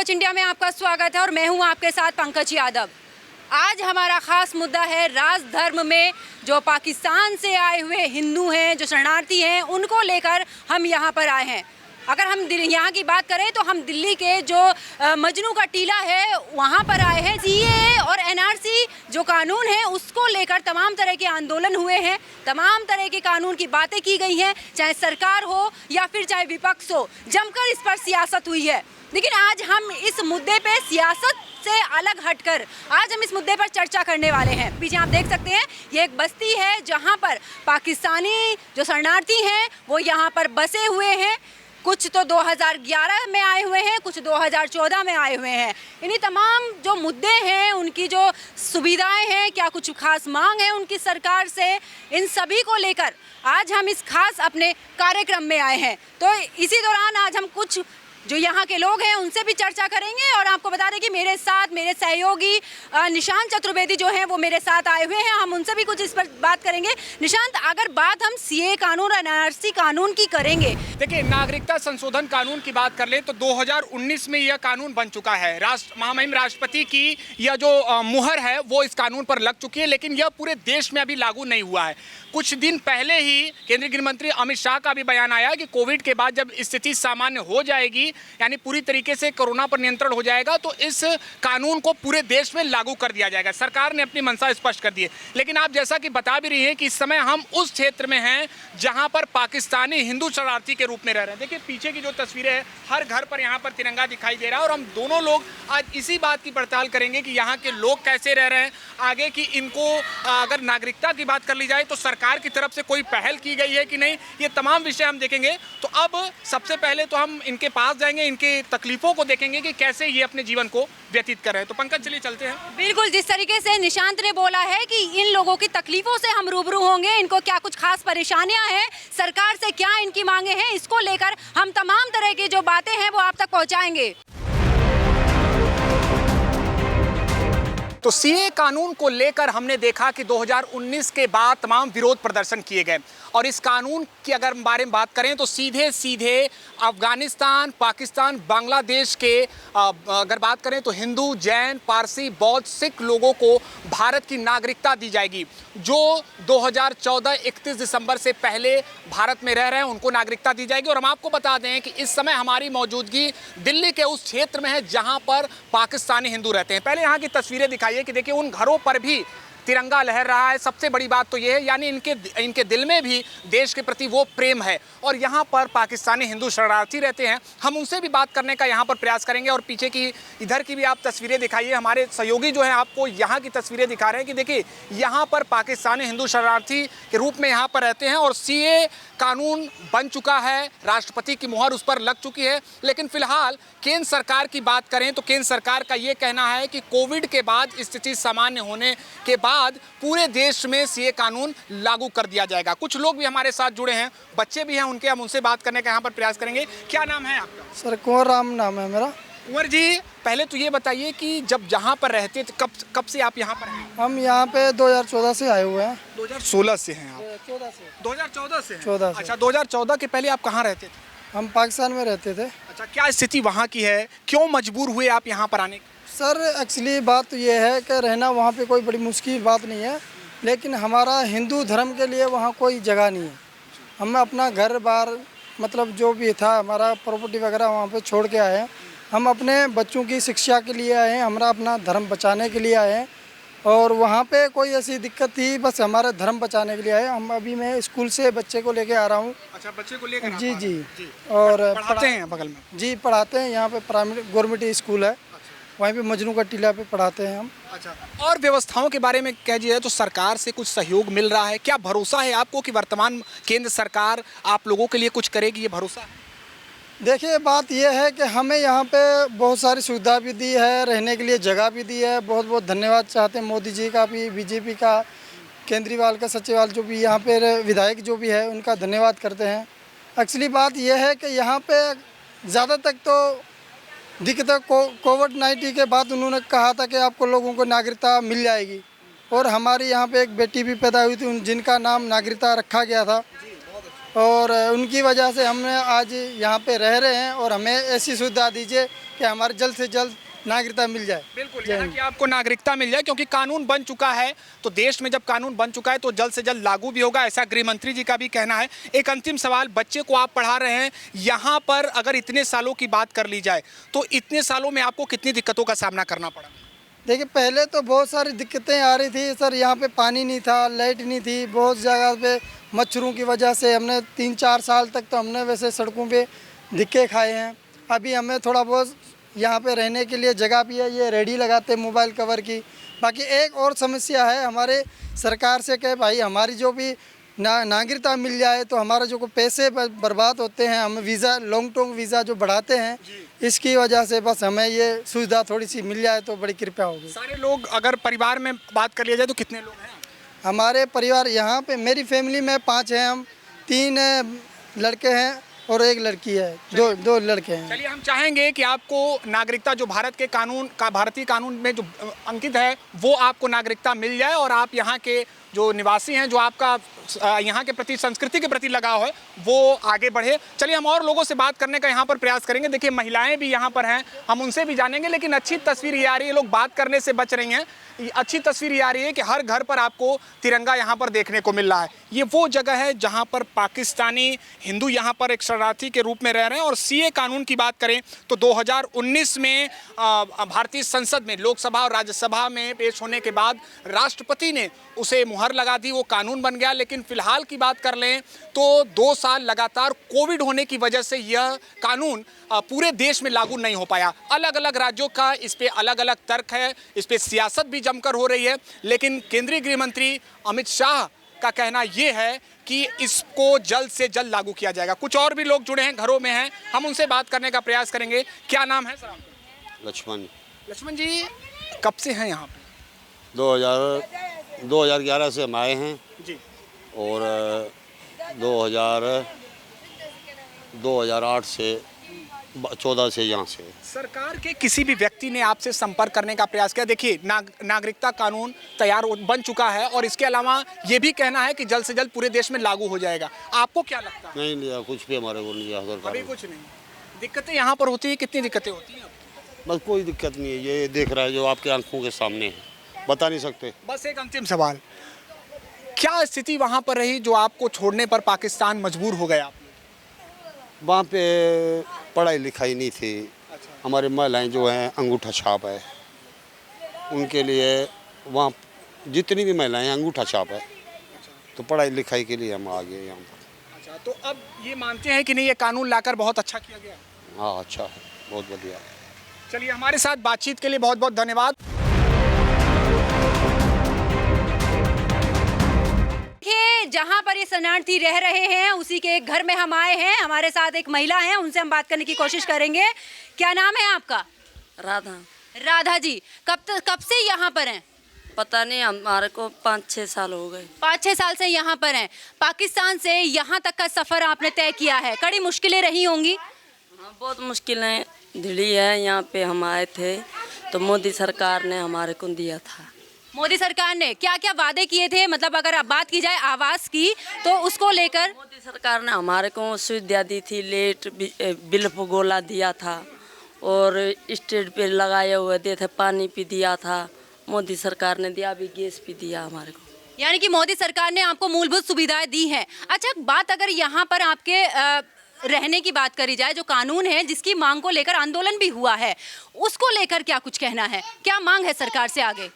Watch India में आपका स्वागत है और मैं हूं आपके साथ पंकज यादव। आज हमारा खास मुद्दा है राजधर्म में जो पाकिस्तान से आए हुए हिंदू हैं, जो शरणार्थी हैं, उनको लेकर हम यहां पर आए हैं। अगर हम यहाँ की बात करें तो हम दिल्ली के जो मजनू का टीला है वहाँ पर आए हैं। सीएए और एनआरसी जो कानून है उसको लेकर तमाम तरह के आंदोलन हुए हैं, तमाम तरह के कानून की बातें की गई हैं, चाहे सरकार हो या फिर चाहे विपक्ष हो, जमकर इस पर सियासत हुई है। लेकिन आज हम इस मुद्दे पे सियासत से अलग हटकर आज हम इस मुद्दे पर चर्चा करने वाले हैं। पीछे आप देख सकते हैं ये एक बस्ती है जहाँ पर पाकिस्तानी जो शरणार्थी हैं वो यहाँ पर बसे हुए हैं। कुछ तो 2011 में आए हुए हैं, कुछ 2014 में आए हुए हैं। इन्हीं तमाम जो मुद्दे हैं, उनकी जो सुविधाएं हैं, क्या कुछ खास मांग है उनकी सरकार से, इन सभी को लेकर आज हम इस खास अपने कार्यक्रम में आए हैं। तो इसी दौरान आज हम कुछ जो यहाँ के लोग हैं उनसे भी चर्चा करेंगे और आपको बता दें कि मेरे साथ मेरे सहयोगी निशांत चतुर्वेदी जो हैं वो मेरे साथ आए हुए हैं। हम उनसे भी कुछ इस पर बात करेंगे। निशांत, अगर बात हम सीए कानून और एनआरसी कानून की करेंगे, देखिए, नागरिकता संशोधन कानून की बात कर ले तो 2019 में यह कानून बन चुका है। महामहिम राष्ट्रपति की यह जो मुहर है वो इस कानून पर लग चुकी है, लेकिन यह पूरे देश में अभी लागू नहीं हुआ है। कुछ दिन पहले ही केंद्रीय गृह मंत्री अमित शाह का भी बयान आया कि कोविड के बाद जब स्थिति सामान्य हो जाएगी, यानी पूरी तरीके से कोरोना पर नियंत्रण हो जाएगा, तो इस कानून को पूरे देश में लागू कर दिया जाएगा। सरकार ने अपनी मंशा स्पष्ट कर दी है। लेकिन आप जैसा कि बता भी रही हैं कि इस समय हम उस क्षेत्र में हैं जहां पर पाकिस्तानी हिंदू शरणार्थी के रूप में रह रहे हैं। देखिए, पीछे की जो तस्वीरें हैं, हर घर पर यहाँ पर तिरंगा दिखाई दे रहा है और हम दोनों लोग आज इसी बात की पड़ताल करेंगे कि यहाँ के लोग कैसे रह रहे हैं, आगे की इनको अगर नागरिकता की बात कर ली जाए तो सरकार की तरफ से कोई पहल की गई है कि नहीं, ये तमाम विषय हम देखेंगे। तो अब सबसे पहले तो हम इनके पास जाएंगे, इनके तकलीफों को देखेंगे कि कैसे ये अपने जीवन को व्यतीत कर रहे हैं। तो पंकज, चलिए चलते हैं। बिल्कुल, जिस तरीके से निशांत ने बोला है कि इन लोगों की तकलीफों से हम रूबरू होंगे, इनको क्या कुछ खास परेशानियां हैं, सरकार से क्या इनकी मांगे हैं, इसको लेकर हम तमाम तरह की जो बातें हैं वो आप तक पहुंचाएंगे। तो सीए कानून को लेकर हमने देखा कि 2019 के बाद तमाम विरोध प्रदर्शन किए गए और इस कानून की अगर बारे में बात करें तो सीधे सीधे अफगानिस्तान, पाकिस्तान, बांग्लादेश के अगर बात करें तो हिंदू, जैन, पारसी, बौद्ध, सिख लोगों को भारत की नागरिकता दी जाएगी। जो 2014 31 दिसंबर से पहले भारत में रह रहे हैं उनको नागरिकता दी जाएगी। और हम आपको बता दें कि इस समय हमारी मौजूदगी दिल्ली के उस क्षेत्र में है जहां पर पाकिस्तानी हिंदू रहते हैं। पहले यहाँ की तस्वीरें दिखाइए कि देखिए उन घरों पर भी तिरंगा लहर रहा है। सबसे बड़ी बात तो ये है, यानी इनके दिल में भी देश के प्रति वो प्रेम है। और यहाँ पर पाकिस्तानी हिंदू शरणार्थी रहते हैं, हम उनसे भी बात करने का यहाँ पर प्रयास करेंगे। और पीछे की इधर की भी आप तस्वीरें दिखाइए, हमारे सहयोगी जो हैं आपको यहाँ की तस्वीरें दिखा रहे हैं कि देखिए यहाँ पर पाकिस्तानी हिंदू शरणार्थी के रूप में यहाँ पर रहते हैं और सीए कानून बन चुका है, राष्ट्रपति की मुहर उस पर लग चुकी है। लेकिन फिलहाल केंद्र सरकार की बात करें तो केंद्र सरकार का ये कहना है कि कोविड के बाद स्थिति सामान्य होने के बाद पूरे देश में सीए कानून लागू कर दिया जाएगा। कुछ लोग भी हमारे साथ जुड़े हैं, बच्चे भी हैं उनके, हम उनसे बात करने का यहाँ पर प्रयास करेंगे। क्या नाम है आपका? सर, कुंवर राम नाम है मेरा। कुंवर जी, पहले तो ये बताइए कि जब जहाँ पर रहते थे कब से आप यहाँ पर हैं? हम यहाँ पे 2014 से आए हुए हैं। 2016 से हैं आप? 2014 से हैं? 14 से। अच्छा, 2014 के पहले आप कहाँ रहते थे? हम पाकिस्तान में रहते थे। अच्छा, क्या स्थिति वहाँ की है, क्यों मजबूर हुए आप यहाँ पर आने? सर, एक्चुअली बात तो ये है कि रहना वहाँ पे कोई बड़ी मुश्किल बात नहीं है, लेकिन हमारा हिंदू धर्म के लिए वहाँ कोई जगह नहीं है। हम अपना घर बार मतलब जो भी था हमारा प्रॉपर्टी वगैरह वहाँ पे छोड़ के आए हैं। हम अपने बच्चों की शिक्षा के लिए आए हैं, हमारा अपना धर्म बचाने के लिए आए हैं। और वहाँ पे कोई ऐसी दिक्कत थी, बस हमारा धर्म बचाने के लिए आए। हम अभी मैं स्कूल से बच्चे को लेके आ रहा हूँ। अच्छा, बच्चे को लेकर? जी। और पढ़ाते हैं बगल में? जी, पढ़ाते हैं। यहाँ पे प्राइमरी गवर्नमेंट स्कूल है, वहीं पे मजनू का टीला पे पढ़ाते हैं हम। अच्छा, और व्यवस्थाओं के बारे में कह दिया तो सरकार से कुछ सहयोग मिल रहा है? क्या भरोसा है आपको कि वर्तमान केंद्र सरकार आप लोगों के लिए कुछ करेगी, ये भरोसा है? देखिए, बात यह है कि हमें यहाँ पे बहुत सारी सुविधा भी दी है, रहने के लिए जगह भी दी है। बहुत बहुत धन्यवाद चाहते हैं मोदी जी का भी, बीजेपी का, केजरीवाल का, सचिवाल जो भी यहाँ पे विधायक जो भी है उनका धन्यवाद करते हैं। एक्चुअली बात यह है कि यहाँ पे ज़्यादा तक तो दिक्कत कोविड-19 के बाद उन्होंने कहा था कि आपको लोगों को नागरिकता मिल जाएगी। और हमारी यहाँ पे एक बेटी भी पैदा हुई थी जिनका नाम नागरिकता रखा गया था। और उनकी वजह से हमने आज यहाँ पे रह रहे हैं और हमें ऐसी सुविधा दीजिए कि हमारे जल्द से जल्द नागरिकता मिल जाए। बिल्कुल, यहाँ की आपको नागरिकता मिल जाए, क्योंकि कानून बन चुका है। तो देश में जब कानून बन चुका है तो जल्द से जल्द लागू भी होगा, ऐसा गृह मंत्री जी का भी कहना है। एक अंतिम सवाल, बच्चे को आप पढ़ा रहे हैं यहाँ पर, अगर इतने सालों की बात कर ली जाए तो इतने सालों में आपको कितनी दिक्कतों का सामना करना पड़ा? देखिए, पहले तो बहुत सारी दिक्कतें आ रही थी सर। यहाँ पे पानी नहीं था, लाइट नहीं थी, बहुत जगह पे मच्छरों की वजह से हमने 3-4 साल तक तो हमने वैसे सड़कों पे धिक्के खाए हैं। अभी हमें थोड़ा बहुत यहाँ पे रहने के लिए जगह भी है, ये रेडी लगाते हैं मोबाइल कवर की। बाकी एक और समस्या है हमारे सरकार से कि भाई हमारी जो भी नागरिकता मिल जाए तो हमारा जो पैसे बर्बाद होते हैं, हम वीज़ा लॉन्ग टर्म वीज़ा जो बढ़ाते हैं, इसकी वजह से बस हमें ये सुविधा थोड़ी सी मिल जाए तो बड़ी कृपया होगी। सारे लोग, अगर परिवार में बात कर लिया जाए तो कितने लोग हैं? हमारे परिवार यहाँ पे, मेरी फैमिली में 5 हैं हम, 3 लड़के हैं और 1 लड़की है, दो लड़के हैं। चलिए, हम चाहेंगे कि आपको नागरिकता जो भारत के कानून का, भारतीय कानून में जो अंकित है, वो आपको नागरिकता मिल जाए और आप यहाँ के जो निवासी हैं, जो आपका यहाँ के प्रति, संस्कृति के प्रति लगाव है, वो आगे बढ़े। चलिए, हम और लोगों से बात करने का यहाँ पर प्रयास करेंगे। देखिए, महिलाएं भी यहाँ पर हैं, हम उनसे भी जानेंगे। लेकिन अच्छी तस्वीर ये आ रही है, लोग बात करने से बच रही हैं। अच्छी तस्वीर ये आ रही है कि हर घर पर आपको तिरंगा यहाँ पर देखने को मिल रहा है। ये वो जगह है जहाँ पर पाकिस्तानी हिंदू यहाँ पर एक शरणार्थी के रूप में रह रहे हैं। और सीए कानून की बात करें तो 2019 में भारतीय संसद में, लोकसभा और राज्यसभा में पेश होने के बाद राष्ट्रपति ने उसे मुहर लगा दी, वो कानून बन गया। लेकिन फिलहाल की बात कर लें तो 2 साल लगातार कोविड होने की वजह से यह कानून पूरे देश में लागू नहीं हो पाया। अलग अलग राज्यों का इस पे अलग अलग तर्क है, इस पे सियासत भी जमकर हो रही है। लेकिन केंद्रीय गृह मंत्री अमित शाह का कहना यह है कि इसको जल्द से जल्द लागू किया जाएगा। कुछ और भी लोग जुड़े हैं, घरों में हैं, हम उनसे बात करने का प्रयास करेंगे। क्या नाम है सर आपका? लक्ष्मण। लक्ष्मण जी, कब से हैं यहाँ पे? 2011 से हम आए हैं जी। और 2008 से 14 से यहाँ से। सरकार के किसी भी व्यक्ति ने आपसे संपर्क करने का प्रयास किया? देखिए, नागरिकता कानून तैयार बन चुका है और इसके अलावा ये भी कहना है कि जल्द से जल्द पूरे देश में लागू हो जाएगा। आपको क्या लगता है? नहीं लिया, कुछ भी हमारे को नहीं लिया सरकार अभी ने। कुछ नहीं। दिक्कतें यहाँ पर होती है, कितनी दिक्कतें होती हैं? बस कोई दिक्कत नहीं है, ये देख रहा है जो आपके आंखों के सामने है, बता नहीं सकते। बस एक अंतिम सवाल, क्या स्थिति वहाँ पर रही जो आपको छोड़ने पर पाकिस्तान मजबूर हो गया? वहाँ पे पढ़ाई लिखाई नहीं थी। हमारी महिलाएं जो हैं अंगूठा छाप है, उनके लिए वहाँ जितनी भी महिलाएं हैं अंगूठा छाप है, तो पढ़ाई लिखाई के लिए हम आ गए यहाँ पर। अच्छा, तो अब ये मानते हैं कि नहीं, ये कानून लाकर बहुत अच्छा किया गया? हाँ, अच्छा है, बहुत बढ़िया। चलिए, हमारे साथ बातचीत के लिए बहुत बहुत धन्यवाद। जहां पर ये शरणार्थी रह रहे हैं उसी के एक घर में हम आए हैं। हमारे साथ एक महिला है, उनसे हम बात करने की कोशिश करेंगे। क्या नाम है आपका? राधा। राधा जी, कब से यहाँ पर हैं? पता नहीं, हमारे को 5-6 साल हो गए। 5-6 साल से यहाँ पर हैं। पाकिस्तान से यहाँ तक का सफ़र आपने तय किया है, कड़ी मुश्किलें रही होंगी? हाँ, बहुत मुश्किलें धिड़ी है। यहाँ पे हम आए थे तो मोदी सरकार ने हमारे को दिया था। मोदी सरकार ने क्या क्या वादे किए थे? मतलब अगर अब बात की जाए आवास की तो उसको लेकर मोदी सरकार ने हमारे को सुविधा दी थी, लेट बिल गोला दिया था और स्टेट पे लगाए हुए दिए थे, पानी भी दिया था, मोदी सरकार ने दिया, अभी गैस भी दिया हमारे को। यानी कि मोदी सरकार ने आपको मूलभूत सुविधाएं दी हैं। अच्छा, बात अगर यहाँ पर आपके रहने की बात करी जाए, जो कानून है जिसकी मांग को लेकर आंदोलन भी हुआ है, उसको लेकर क्या कुछ कहना है? क्या मांग है सरकार से आगे?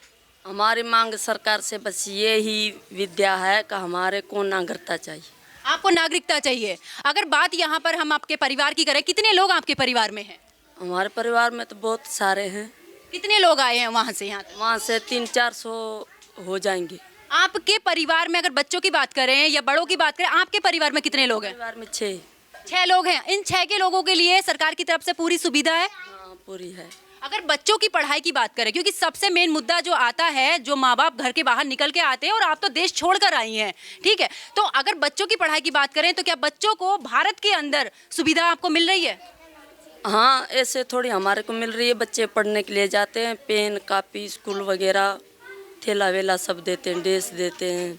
हमारी मांग सरकार से बस ये ही विद्या है कि हमारे को नागरिकता चाहिए। आपको नागरिकता चाहिए। अगर बात यहाँ पर हम आपके परिवार की करें, कितने लोग आपके परिवार में हैं? हमारे परिवार में तो बहुत सारे हैं। कितने लोग आए हैं वहाँ से यहाँ तक? वहाँ से 300-400 हो जाएंगे। आपके परिवार में अगर बच्चों की बात करें या बड़ों की बात करें, आपके परिवार में कितने लोग हैं? परिवार में 6 लोग हैं। इन 6 के लोगों के लिए सरकार की तरफ से पूरी सुविधा है? हाँ, पूरी है। अगर बच्चों की पढ़ाई की बात करें, क्योंकि सबसे मेन मुद्दा जो आता है, जो माँ बाप घर के बाहर निकल के आते हैं और आप तो देश छोड़कर आई हैं, ठीक है, तो अगर बच्चों की पढ़ाई की बात करें तो क्या बच्चों को भारत के अंदर सुविधा आपको मिल रही है? हाँ, ऐसे थोड़ी हमारे को मिल रही है। बच्चे पढ़ने के लिए जाते हैं, पेन कापी स्कूल वगैरह थैला वेला सब देते हैं, ड्रेस देते हैं,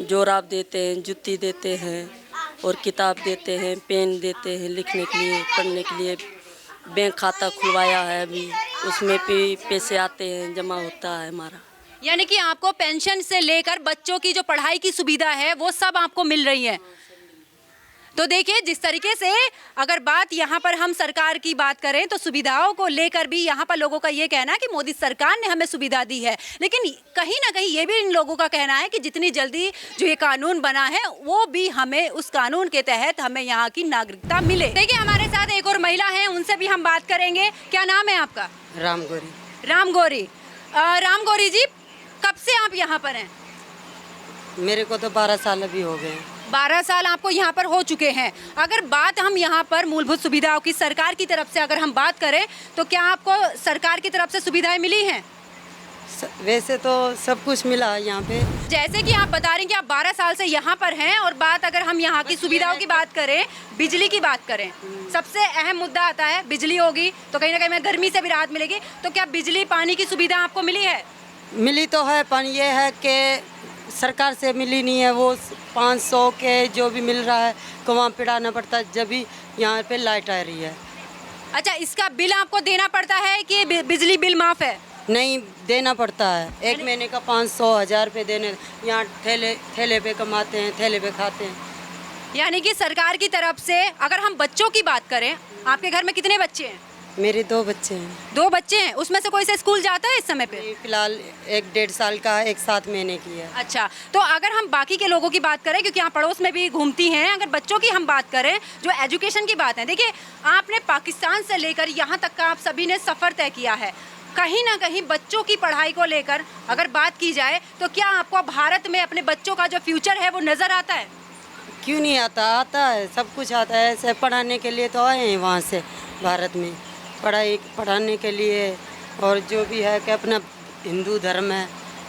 जोराब देते हैं, जूती देते हैं, और किताब देते हैं, पेन देते हैं लिखने के लिए, पढ़ने के लिए। बैंक खाता खुलवाया है अभी, उसमें भी पैसे आते हैं, जमा होता है हमारा। यानी कि आपको पेंशन से लेकर बच्चों की जो पढ़ाई की सुविधा है वो सब आपको मिल रही है। तो देखिए, जिस तरीके से अगर बात यहाँ पर हम सरकार की बात करें तो सुविधाओं को लेकर भी यहाँ पर लोगों का ये कहना है कि मोदी सरकार ने हमें सुविधा दी है, लेकिन कहीं ना कहीं ये भी इन लोगों का कहना है कि जितनी जल्दी जो ये कानून बना है वो भी हमें उस कानून के तहत हमें यहाँ की नागरिकता मिले। देखिए, हमारे साथ एक और महिला है, उनसे भी हम बात करेंगे। क्या नाम है आपका? रामगौरी। रामगौरी। रामगौरी जी, कब से आप यहाँ पर हैं? मेरे को तो 12 साल अभी हो गए। 12 साल आपको यहाँ पर हो चुके हैं। अगर बात हम यहाँ पर मूलभूत सुविधाओं की सरकार की तरफ से अगर हम बात करें तो क्या आपको सरकार की तरफ से सुविधाएं मिली हैं? वैसे तो सब कुछ मिला है यहाँ पे। जैसे कि आप बता रही हैं कि आप 12 साल से यहाँ पर हैं, और बात अगर हम यहाँ की सुविधाओं की बात करें, बिजली की बात करें, सबसे अहम मुद्दा आता है बिजली होगी तो कहीं ना कहीं गर्मी से भी राहत मिलेगी। तो क्या बिजली पानी की सुविधा आपको मिली है? मिली तो है, पर ये है कि सरकार से मिली नहीं है। वो 500 के जो भी मिल रहा है को वहाँ पिड़ाना पड़ता है, जब भी यहाँ पे लाइट आ रही है। अच्छा, इसका बिल आपको देना पड़ता है कि बिजली बिल माफ़ है? नहीं, देना पड़ता है। एक महीने का 500-1000 रुपये देने। यहाँ ठेले पे कमाते हैं, ठेले पे खाते हैं। यानी कि सरकार की तरफ से अगर हम बच्चों की बात करें, आपके घर में कितने बच्चे हैं? मेरे 2 बच्चे हैं। 2 बच्चे हैं, उसमें से कोई से स्कूल जाता है इस समय पे? फिलहाल एक 1.5 साल का है, एक 7 महीने की है। अच्छा, तो अगर हम बाकी के लोगों की बात करें, क्योंकि यहाँ पड़ोस में भी घूमती हैं, अगर बच्चों की हम बात करें, जो एजुकेशन की बात है, देखिए आपने पाकिस्तान से लेकर यहाँ तक का आप सभी ने सफ़र तय किया है। कहीं ना कहीं बच्चों की पढ़ाई को लेकर अगर बात की जाए तो क्या आपको भारत में अपने बच्चों का जो फ्यूचर है वो नज़र आता है? क्यों नहीं आता? आता है, सब कुछ आता है। ऐसे पढ़ाने के लिए तो आए हैं वहाँ से, भारत में पढ़ाने के लिए, और जो भी है कि अपना हिंदू धर्म है,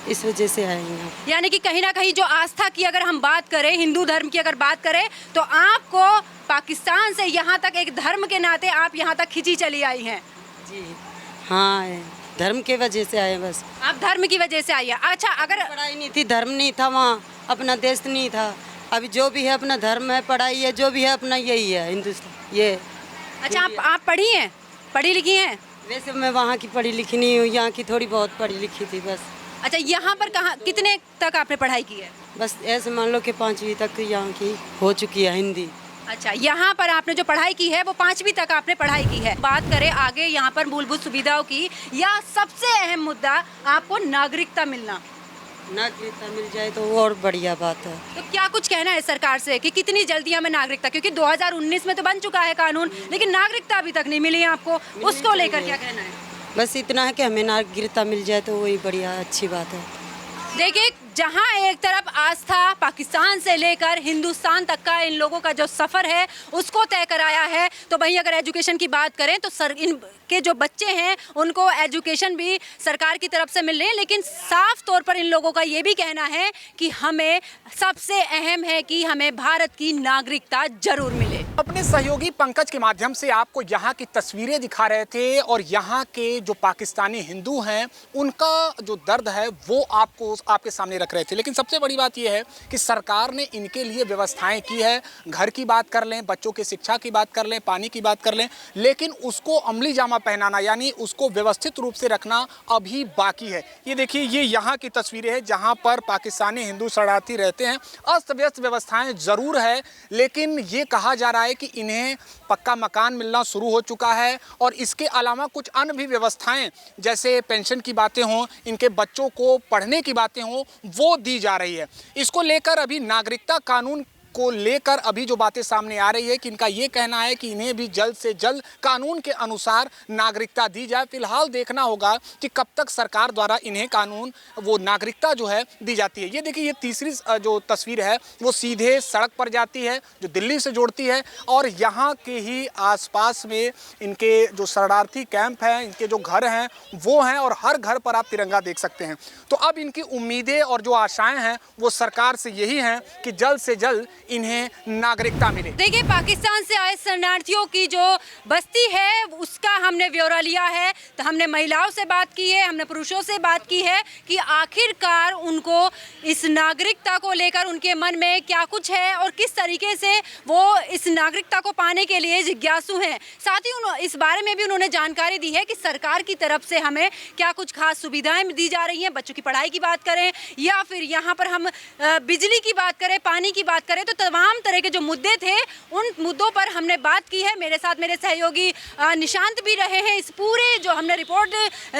इस वजह से आए हैं। यानी कि कहीं ना कहीं जो आस्था की अगर हम बात करें, हिंदू धर्म की अगर बात करें, तो आपको पाकिस्तान से यहाँ तक एक धर्म के नाते आप यहाँ तक खिंची चली आई हैं। जी हाँ, धर्म के वजह से आए बस। आप धर्म की वजह से आई है। अच्छा, अगर पढ़ाई नहीं थी, धर्म नहीं था वहाँ, अपना देश नहीं था। अभी जो भी है अपना धर्म है, पढ़ाई है, जो भी है अपना यही है हिंदुस्तान ये। अच्छा, आप पढ़ी हैं, पढ़ी लिखी हैं? वैसे मैं वहाँ की पढ़ी लिखी नहीं हूँ, यहाँ की थोड़ी बहुत पढ़ी लिखी थी बस। अच्छा, यहाँ पर कहाँ कितने तक आपने पढ़ाई की है? बस ऐसे मान लो कि 5वीं तक यहाँ की हो चुकी है हिंदी। अच्छा, यहाँ पर आपने जो पढ़ाई की है वो 5वीं तक आपने पढ़ाई की है। बात करें आगे यहाँ पर मूलभूत सुविधाओं की, या सबसे अहम मुद्दा आपको नागरिकता मिलना। नागरिकता मिल जाए तो और बढ़िया बात है। तो क्या कुछ कहना है सरकार से कि कितनी जल्दी हमें नागरिकता, क्योंकि 2019 में तो बन चुका है कानून, लेकिन नागरिकता अभी तक नहीं मिली है आपको, उसको लेकर क्या कहना है? बस इतना है कि हमें नागरिकता मिल जाए तो वही बढ़िया अच्छी बात है। देखिए, जहां एक तरफ आस्था पाकिस्तान से लेकर हिंदुस्तान तक का इन लोगों का जो सफ़र है उसको तय कराया है, तो वहीं अगर एजुकेशन की बात करें तो इनके जो बच्चे हैं उनको एजुकेशन भी सरकार की तरफ से मिल रही है, लेकिन साफ तौर पर इन लोगों का ये भी कहना है कि हमें सबसे अहम है कि हमें भारत की नागरिकता जरूर मिले। अपने सहयोगी पंकज के माध्यम से आपको यहाँ की तस्वीरें दिखा रहे थे, और यहाँ के जो पाकिस्तानी हिंदू हैं उनका जो दर्द है वो आपके सामने रख रहे थे। लेकिन सबसे बड़ी बात यह है कि सरकार ने इनके लिए व्यवस्थाएं की है। घर की बात कर लें, बच्चों की शिक्षा की बात कर लें, पानी की बात कर लें, लेकिन उसको अमली जामा पहनाना यानी उसको व्यवस्थित रूप से रखना अभी बाकी है। ये देखिए, ये यहाँ की तस्वीरें हैं जहाँ पर पाकिस्तानी हिंदू शरणार्थी रहते हैं। अस्त व्यस्त व्यवस्थाएं ज़रूर है, लेकिन ये कहा जा रहा है कि इन्हें पक्का मकान मिलना शुरू हो चुका है, और इसके अलावा कुछ अन्य भी व्यवस्थाएं जैसे पेंशन की बातें हों, इनके बच्चों को पढ़ने की बातें हों, वो दी जा रही है। इसको लेकर अभी नागरिकता कानून को लेकर अभी जो बातें सामने आ रही है कि इनका ये कहना है कि इन्हें भी जल्द से जल्द कानून के अनुसार नागरिकता दी जाए। फिलहाल देखना होगा कि कब तक सरकार द्वारा इन्हें कानून वो नागरिकता जो है दी जाती है। ये देखिए, ये तीसरी जो तस्वीर है वो सीधे सड़क पर जाती है जो दिल्ली से जोड़ती है, और यहाँ के ही आसपास में इनके जो शरणार्थी कैंप हैं, इनके जो घर हैं वो हैं, और हर घर पर आप तिरंगा देख सकते हैं। तो अब इनकी उम्मीदें और जो आशाएं हैं वो सरकार से यही हैं कि जल्द से जल्द इन्हें नागरिकता मिले। देखिए, पाकिस्तान से आए शरणार्थियों की जो बस्ती है उसका हमने ब्यौरा लिया है। तो हमने महिलाओं से बात की है, हमने पुरुषों से बात की है कि आखिरकार उनको इस नागरिकता को लेकर उनके मन में क्या कुछ है और किस तरीके से वो इस नागरिकता को पाने के लिए जिज्ञासु हैं। साथ ही इस बारे में भी उन्होंने जानकारी दी है कि सरकार की तरफ से हमें क्या कुछ खास सुविधाएं दी जा रही हैं। बच्चों की पढ़ाई की बात करें या फिर यहाँ पर हम बिजली की बात करें, पानी की बात करें, तो तमाम तरह के जो मुद्दे थे उन मुद्दों पर हमने बात की है। मेरे साथ मेरे सहयोगी निशांत भी रहे हैं। इस पूरे जो हमने रिपोर्ट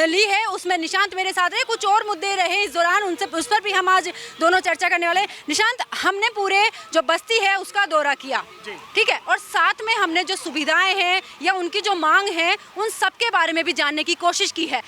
ली है उसमें निशांत मेरे साथ रहे। कुछ और मुद्दे रहे इस दौरान, उस पर भी हम आज दोनों चर्चा करने वाले हैं। निशांत, हमने पूरे जो बस्ती है उसका दौरा किया, ठीक है, और साथ में हमने जो सुविधाएं हैं या उनकी जो मांग है उन सब के बारे में भी जानने की कोशिश की है।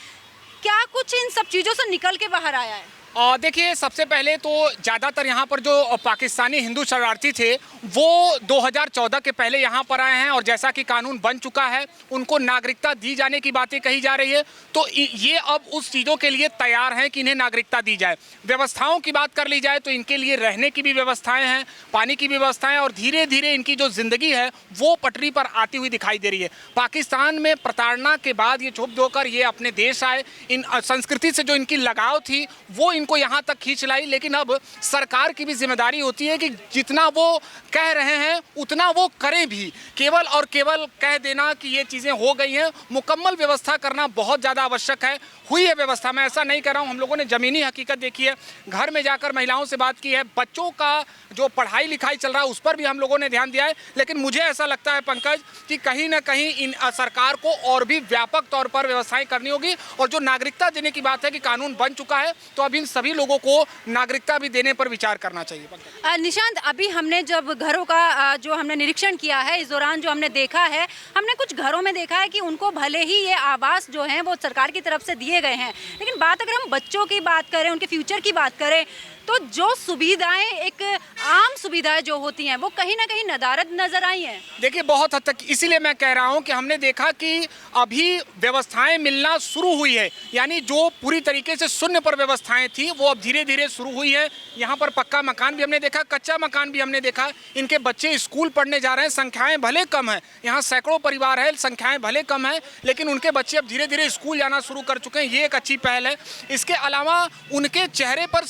क्या कुछ इन सब चीज़ों से निकल के बाहर आया है? देखिए, सबसे पहले तो ज़्यादातर यहाँ पर जो पाकिस्तानी हिंदू शरणार्थी थे वो 2014 के पहले यहाँ पर आए हैं और जैसा कि कानून बन चुका है उनको नागरिकता दी जाने की बातें कही जा रही है। तो ये अब उस चीज़ों के लिए तैयार हैं कि इन्हें नागरिकता दी जाए। व्यवस्थाओं की बात कर ली जाए तो इनके लिए रहने की भी व्यवस्थाएँ हैं, पानी की व्यवस्थाएँ, और धीरे धीरे इनकी जो ज़िंदगी है वो पटरी पर आती हुई दिखाई दे रही है। पाकिस्तान में प्रताड़ना के बाद ये छुप धोकर ये अपने देश आए। इन संस्कृति से जो इनकी लगाव थी वो इनको यहाँ तक खींच लाई। लेकिन अब सरकार की भी जिम्मेदारी होती है कि जितना वो कह रहे हैं उतना वो करें भी। केवल और केवल कह देना कि ये चीज़ें हो गई हैं, मुकम्मल व्यवस्था करना बहुत ज़्यादा आवश्यक है। हुई है व्यवस्था, मैं ऐसा नहीं कर रहा हूँ। हम लोगों ने ज़मीनी हकीकत देखी है, घर में जाकर महिलाओं से बात की है, बच्चों का जो पढ़ाई लिखाई चल रहा है उस पर भी हम लोगों ने ध्यान दिया है। लेकिन मुझे ऐसा लगता है पंकज कि कहीं ना कहीं इन सरकार को और भी व्यापक तौर पर व्यवस्थाएं करनी होगी। और जो नागरिकता देने की बात है कि कानून बन चुका है तो अब इन सभी लोगों को नागरिकता भी देने पर विचार करना चाहिए। निशांत, अभी हमने जब घरों का जो हमने निरीक्षण किया है इस दौरान जो हमने देखा है, हमने कुछ घरों में देखा है कि उनको भले ही ये आवास जो हैं वो सरकार की तरफ से दिए गए हैं, लेकिन बात अगर हम बच्चों की बात करें, उनके फ्यूचर की बात करें, तो जो सुविधाएं एक आम सुविधाएं जो होती हैं वो कहीं ना कहीं नदारद नजर आई हैं। देखिए, बहुत हद तक इसीलिए मैं कह रहा हूं कि हमने देखा कि अभी व्यवस्थाएं मिलना शुरू हुई है। यानी जो पूरी तरीके से शून्य पर व्यवस्थाएं थी वो अब धीरे धीरे शुरू हुई है। यहाँ पर पक्का मकान भी हमने देखा, कच्चा मकान भी हमने देखा। इनके बच्चे स्कूल पढ़ने जा रहे हैं, संख्याएं भले कम है, यहाँ सैकड़ों परिवार है, संख्याएं भले कम है, लेकिन उनके बच्चे अब धीरे धीरे स्कूल जाना शुरू कर चुके हैं। ये एक अच्छी पहल है। इसके अलावा उनके चेहरे पर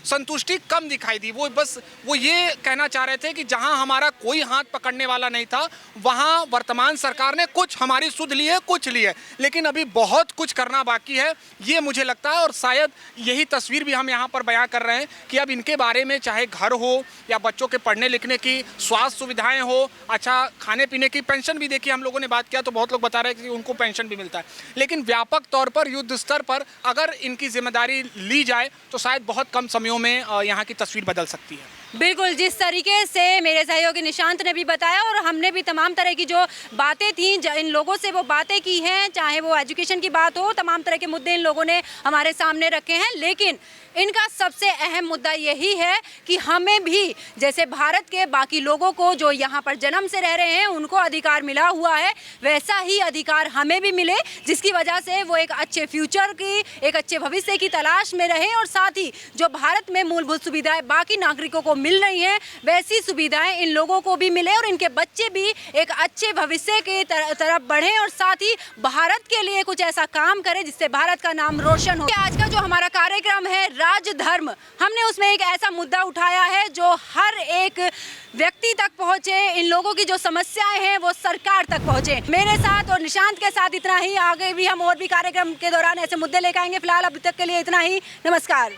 संतुष्टि कम दिखाई दी। वो ये कहना चाह रहे थे कि जहां हमारा कोई हाथ पकड़ने वाला नहीं था वहां वर्तमान सरकार ने कुछ हमारी सुध ली है, कुछ ली है, लेकिन अभी बहुत कुछ करना बाकी है, ये मुझे लगता है। और शायद यही तस्वीर भी हम यहाँ पर बयां कर रहे हैं कि अब इनके बारे में चाहे घर हो या बच्चों के पढ़ने लिखने की स्वास्थ्य सुविधाएँ हो, अच्छा खाने पीने की, पेंशन भी देखिए हम लोगों ने बात किया तो बहुत लोग बता रहे हैं कि उनको पेंशन भी मिलता है। लेकिन व्यापक तौर पर युद्ध स्तर पर अगर इनकी जिम्मेदारी ली जाए तो शायद बहुत कम समयों में यहाँ की तस्वीर बदल सकती है। बिल्कुल, जिस तरीके से मेरे सहयोगी निशांत ने भी बताया और हमने भी तमाम तरह की जो बातें थी इन लोगों से वो बातें की हैं, चाहे वो एजुकेशन की बात हो, तमाम तरह के मुद्दे इन लोगों ने हमारे सामने रखे हैं। लेकिन इनका सबसे अहम मुद्दा यही है कि हमें भी जैसे भारत के बाकी लोगों को जो यहाँ पर जन्म से रह रहे हैं उनको अधिकार मिला हुआ है, वैसा ही अधिकार हमें भी मिले, जिसकी वजह से वो एक अच्छे फ्यूचर की, एक अच्छे भविष्य की तलाश में रहें। और साथ ही जो भारत में मूलभूत सुविधाएं बाकी नागरिकों को मिल रही हैं वैसी सुविधाएं इन लोगों को भी मिले और इनके बच्चे भी एक अच्छे भविष्य की तरफ बढ़ें और साथ ही भारत के लिए कुछ ऐसा काम करें जिससे भारत का नाम रोशन हो। आज का जो हमारा कार्यक्रम है राजधर्म, हमने उसमें एक ऐसा मुद्दा उठाया है जो हर एक व्यक्ति तक पहुंचे, इन लोगों की जो समस्याएं हैं वो सरकार तक पहुंचे। मेरे साथ और निशांत के साथ इतना ही, आगे भी हम और भी कार्यक्रम के दौरान ऐसे मुद्दे लेकर आएंगे। फिलहाल अभी तक के लिए इतना ही, नमस्कार।